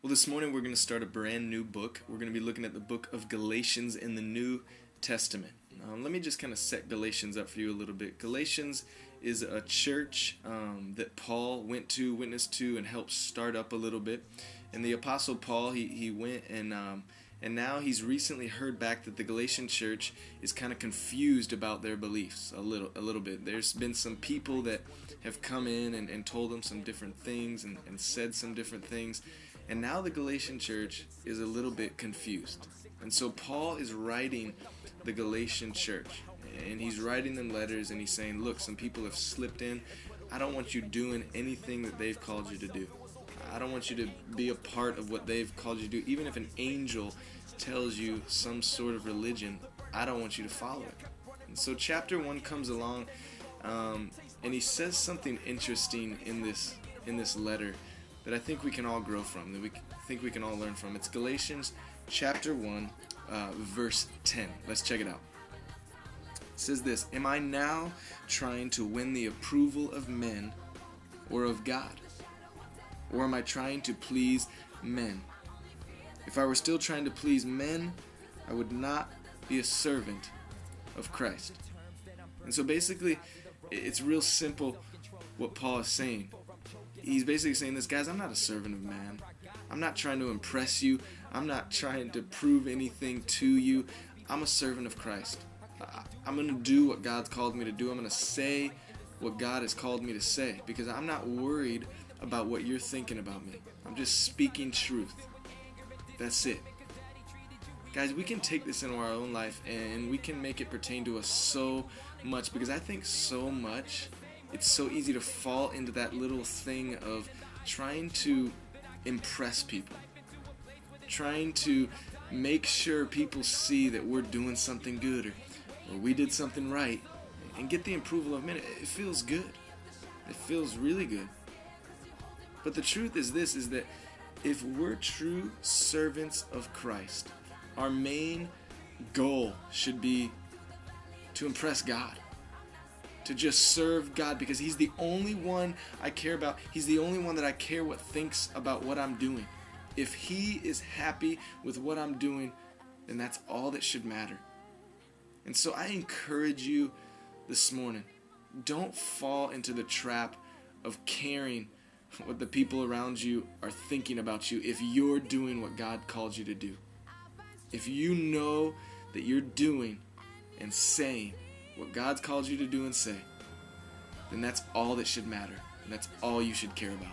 Well, this morning we're going to start a brand new book. We're going to be looking at the book of Galatians in the New Testament. Let me just kind of set Galatians up for you a little bit. Galatians is a church that Paul went to, witnessed to, and helped start up a little bit. And the Apostle Paul, he went and now he's recently heard back that the Galatian church is kind of confused about their beliefs a little bit. There's been some people that have come in and told them some different things and said some different things. And now the Galatian church is a little bit confused. And so Paul is writing the Galatian church. And he's writing them letters and he's saying, look, some people have slipped in. I don't want you doing anything that they've called you to do. I don't want you to be a part of what they've called you to do. Even if an angel tells you some sort of religion, I don't want you to follow it. And so chapter 1 comes along and he says something interesting in this letter that I think we can all grow from, that we think we can all learn from. It's Galatians chapter 1, verse 10. Let's check it out. It says this: Am I now trying to win the approval of men or of God? Or am I trying to please men? If I were still trying to please men, I would not be a servant of Christ. And so basically, it's real simple what Paul is saying. He's basically saying this, guys, I'm not a servant of man. I'm not trying to impress you. I'm not trying to prove anything to you. I'm a servant of Christ. I'm going to do what God's called me to do. I'm going to say what God has called me to say because I'm not worried about what you're thinking about me. I'm just speaking truth. That's it. Guys, we can take this into our own life and we can make it pertain to us so much because I think so much it's so easy to fall into that little thing of trying to impress people, trying to make sure people see that we're doing something good or we did something right and get the approval of men. It feels good. It feels really good. But the truth is this, is that if we're true servants of Christ, our main goal should be to impress God. To just serve God because He's the only one I care about. He's the only one that I care what thinks about what I'm doing. If He is happy with what I'm doing, then that's all that should matter. And so I encourage you this morning, don't fall into the trap of caring what the people around you are thinking about you if you're doing what God called you to do. If you know that you're doing and saying what God's called you to do and say, then that's all that should matter. And that's all you should care about.